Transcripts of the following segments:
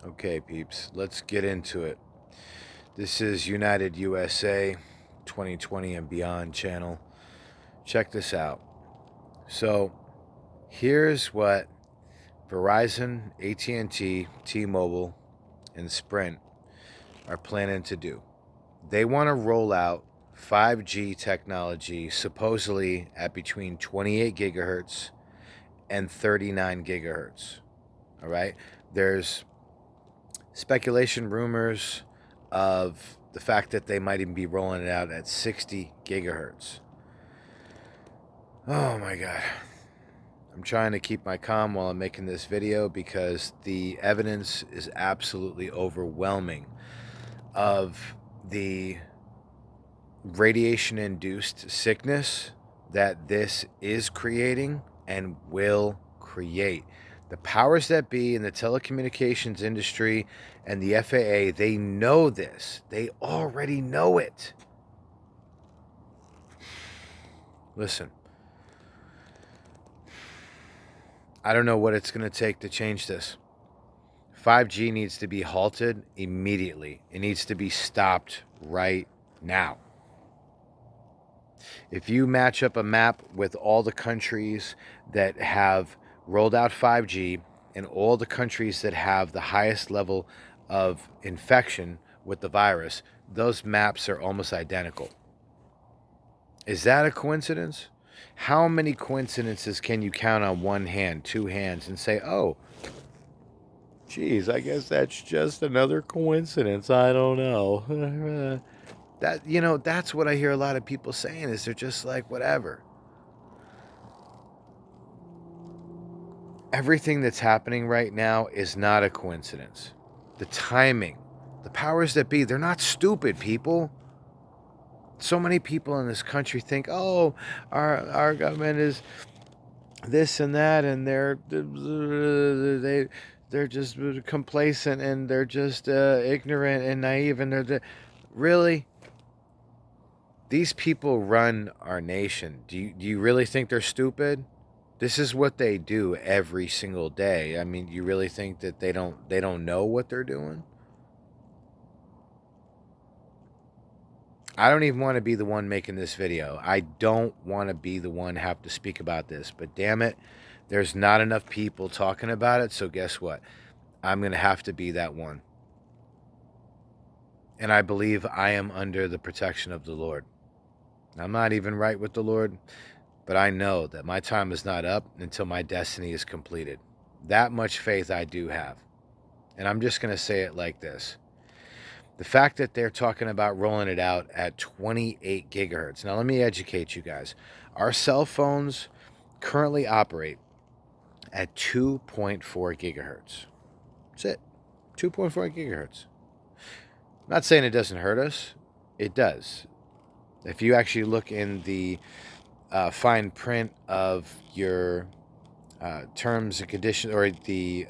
Okay, peeps, let's get into it. This is United USA 2020 and Beyond channel. Check this out. So, here's what Verizon, AT&T, T-Mobile, and Sprint are planning to do. They want to roll out 5G technology supposedly at between 28 gigahertz and 39 gigahertz. All right? There's speculation, rumors of the fact that they might even be rolling it out at 60 gigahertz. Oh my God. I'm trying to keep my calm while I'm making this video because the evidence is absolutely overwhelming of the radiation-induced sickness that this is creating and will create. The powers that be in the telecommunications industry and the FAA, they know this. They already know it. Listen, I don't know what it's going to take to change this. 5G needs to be halted immediately. It needs to be stopped right now. If you match up a map with all the countries that have rolled out 5G and all the countries that have the highest level of infection with the virus, those maps are almost identical. Is that a coincidence? How many coincidences can you count on one hand, two hands, and say, oh, geez, I guess that's just another coincidence. I don't know. That's what I hear a lot of people saying is they're just like, whatever. Everything that's happening right now is not a coincidence. The timing, the powers that be, they're not stupid, people. So many people in this country think, oh, our government is this and that, and they're just complacent, and they're just ignorant and naive, and really, these people run our nation. Do you really think they're stupid? This is what they do every single day. I mean, you really think that they don't know what they're doing? I don't even want to be the one making this video. I don't want to be the one have to speak about this, but damn it, there's not enough people talking about it, so guess what? I'm going to have to be that one. And I believe I am under the protection of the Lord. I'm not even right with the Lord, but I know that my time is not up until my destiny is completed. That much faith I do have. And I'm just going to say it like this. The fact that they're talking about rolling it out at 28 gigahertz. Now, let me educate you guys. Our cell phones currently operate at 2.4 gigahertz. That's it. 2.4 gigahertz. I'm not saying it doesn't hurt us. It does. If you actually look in the fine print of your terms and conditions, or the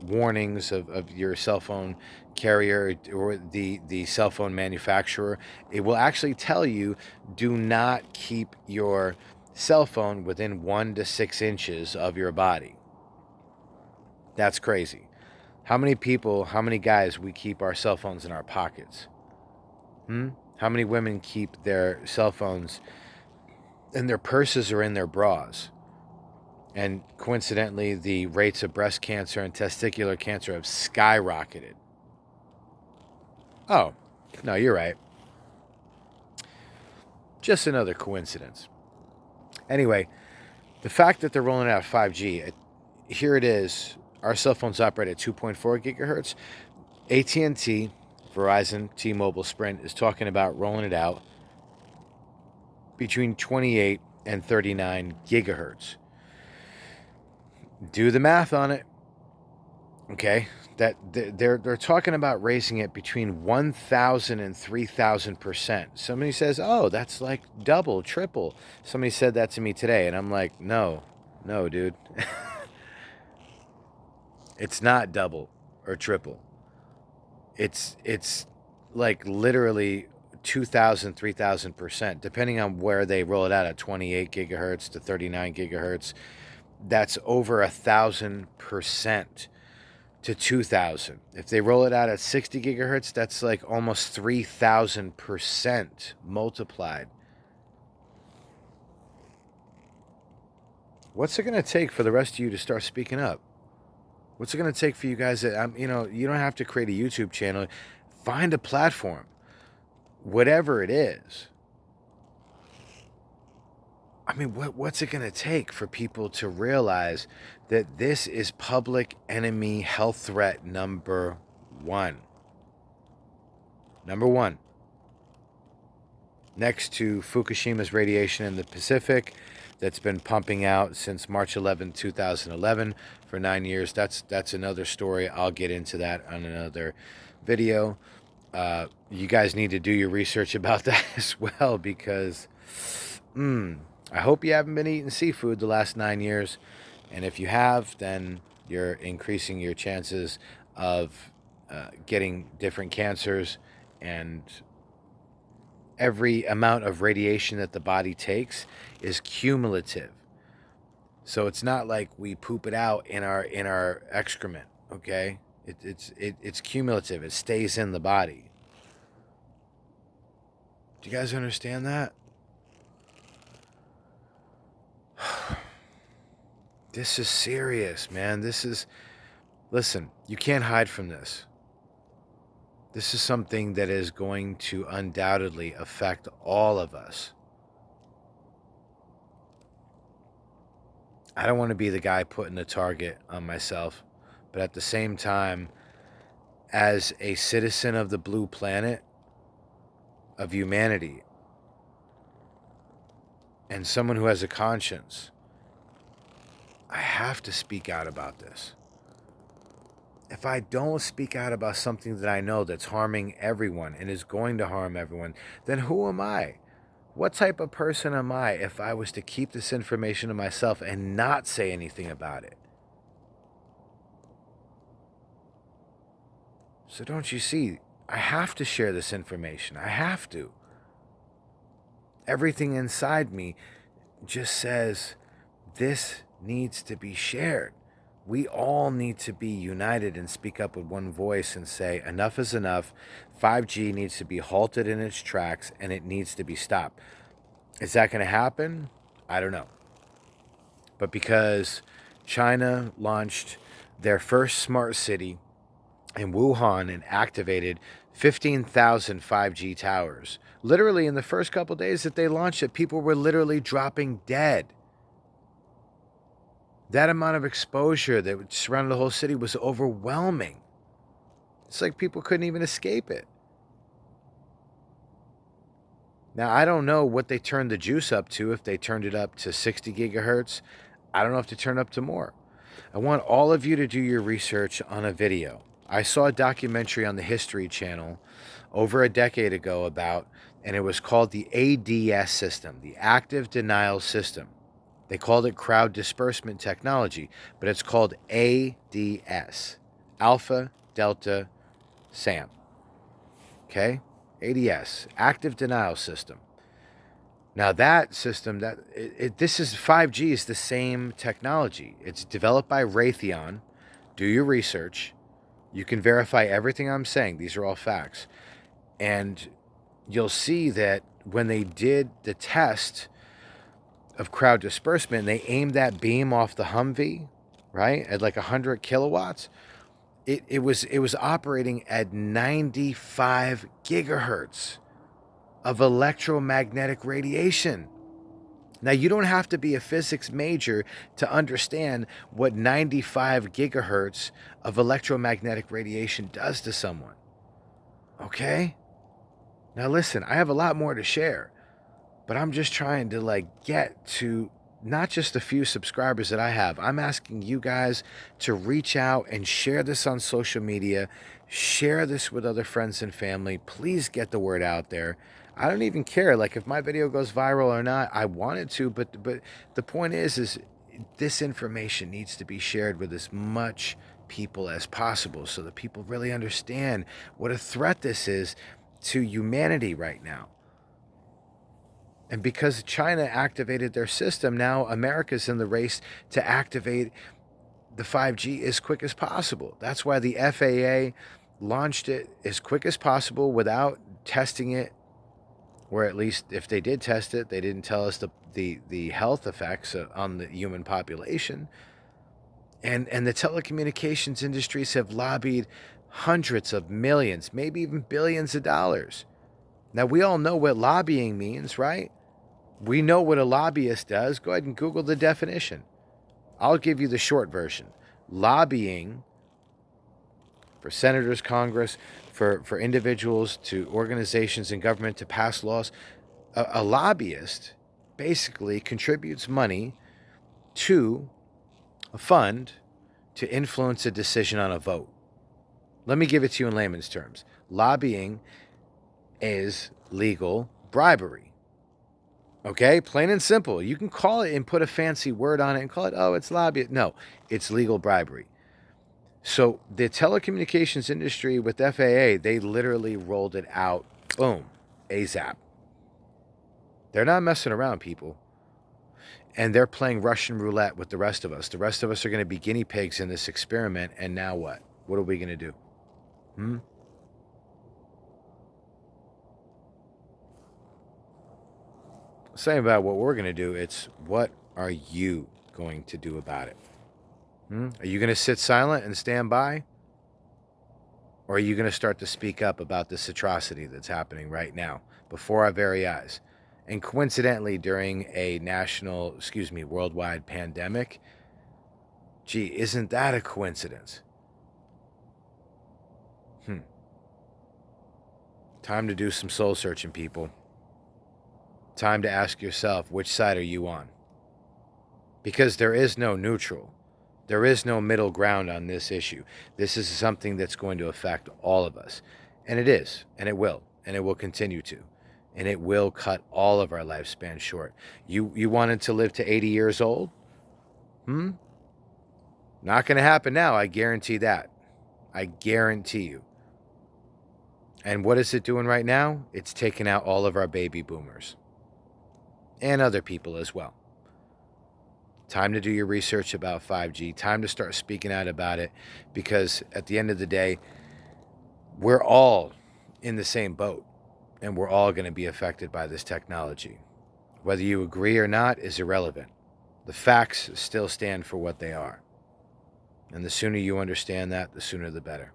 warnings of your cell phone carrier or the cell phone manufacturer, it will actually tell you, do not keep your cell phone within 1 to 6 inches of your body. That's crazy. How many people, how many guys, we keep our cell phones in our pockets? How many women keep their cell phones in their purses or in their bras? And coincidentally, the rates of breast cancer and testicular cancer have skyrocketed. Oh, no, you're right. Just another coincidence. Anyway, the fact that they're rolling out 5G, here it is. Our cell phones operate at 2.4 gigahertz. AT&T, Verizon, T-Mobile, Sprint is talking about rolling it out between 28 and 39 gigahertz. Do the math on it. Okay, that they're talking about raising it between 1,000 and 3,000%. Somebody says, "Oh, that's like double, triple." Somebody said that to me today, and I'm like, "No, dude, it's not double or triple. It's like literally 2,000, 3,000%, depending on where they roll it out at 28 gigahertz to 39 gigahertz. That's over 1,000%." to 2,000. If they roll it out at 60 gigahertz, that's like almost 3,000% multiplied. What's it going to take for the rest of you to start speaking up? What's it going to take for you guys that, you don't have to create a YouTube channel. Find a platform, whatever it is. I mean, what's it going to take for people to realize that this is public enemy health threat number one? Number one. Next to Fukushima's radiation in the Pacific that's been pumping out since March 11, 2011 for 9 years. That's another story. I'll get into that on another video. You guys need to do your research about that as well, because I hope you haven't been eating seafood the last 9 years. And if you have, then you're increasing your chances of getting different cancers. And every amount of radiation that the body takes is cumulative. So it's not like we poop it out in our excrement, okay? It's cumulative. It stays in the body. Do you guys understand that? This is serious, man. Listen, you can't hide from this. This is something that is going to undoubtedly affect all of us. I don't want to be the guy putting a target on myself, but at the same time, as a citizen of the blue planet, of humanity, and someone who has a conscience, I have to speak out about this. If I don't speak out about something that I know that's harming everyone and is going to harm everyone, then who am I? What type of person am I if I was to keep this information to myself and not say anything about it? So don't you see, I have to share this information. I have to. Everything inside me just says this needs to be shared. We all need to be united and speak up with one voice and say enough is enough. 5G needs to be halted in its tracks and it needs to be stopped. Is that going to happen? I don't know. But because China launched their first smart city in Wuhan and activated 15,000 5G towers, literally in the first couple days that they launched it, people were literally dropping dead. That amount of exposure that surrounded the whole city was overwhelming. It's like people couldn't even escape it. Now, I don't know what they turned the juice up to, if they turned it up to 60 gigahertz. I don't know if they turned up to more. I want all of you to do your research on a video. I saw a documentary on the History Channel over a decade ago about, and it was called the ADS system, the Active Denial System. They called it crowd dispersement technology, but it's called ADS, Alpha Delta Sam. Okay? ADS, Active Denial System. Now that system, this is 5G is the same technology. It's developed by Raytheon. Do your research. You can verify everything I'm saying. These are all facts. And you'll see that when they did the test of crowd disbursement, they aimed that beam off the Humvee, right, at like 100 kilowatts. It was operating at 95 gigahertz of electromagnetic radiation. Now, you don't have to be a physics major to understand what 95 gigahertz of electromagnetic radiation does to someone. Okay? Now listen, I have a lot more to share, but I'm just trying to get to not just a few subscribers that I have. I'm asking you guys to reach out and share this on social media. Share this with other friends and family. Please get the word out there. I don't even care if my video goes viral or not. I want it to, but the point is this information needs to be shared with as much people as possible so that people really understand what a threat this is to humanity right now. And because China activated their system, now America's in the race to activate the 5G as quick as possible. That's why the FAA launched it as quick as possible without testing it, or at least if they did test it, they didn't tell us the health effects on the human population. And the telecommunications industries have lobbied hundreds of millions, maybe even billions of dollars. Now, we all know what lobbying means, right? We know what a lobbyist does. Go ahead and Google the definition. I'll give you the short version. Lobbying for senators, Congress, for individuals, to organizations and government to pass laws. A lobbyist basically contributes money to a fund to influence a decision on a vote. Let me give it to you in layman's terms. Lobbying is legal bribery. Okay, plain and simple. You can call it and put a fancy word on it and call it, oh, it's lobbying. No, it's legal bribery. So the telecommunications industry with FAA, they literally rolled it out, boom, ASAP. They're not messing around, people. And they're playing Russian roulette with the rest of us. The rest of us are going to be guinea pigs in this experiment. And now what? What are we going to do? Saying about what we're going to do, it's what are you going to do about it? Are you going to sit silent and stand by? Or are you going to start to speak up about this atrocity that's happening right now before our very eyes? And coincidentally, during a worldwide pandemic, gee, isn't that a coincidence? Time to do some soul searching, people. Time to ask yourself, which side are you on? Because there is no neutral. There is no middle ground on this issue. This is something that's going to affect all of us. And it is, and it will continue to. And it will cut all of our lifespan short. You wanted to live to 80 years old? Not going to happen now, I guarantee that. I guarantee you. And what is it doing right now? It's taking out all of our baby boomers. And other people as well. Time to do your research about 5G. Time to start speaking out about it. Because at the end of the day, we're all in the same boat. And we're all going to be affected by this technology. Whether you agree or not is irrelevant. The facts still stand for what they are. And the sooner you understand that, the sooner the better.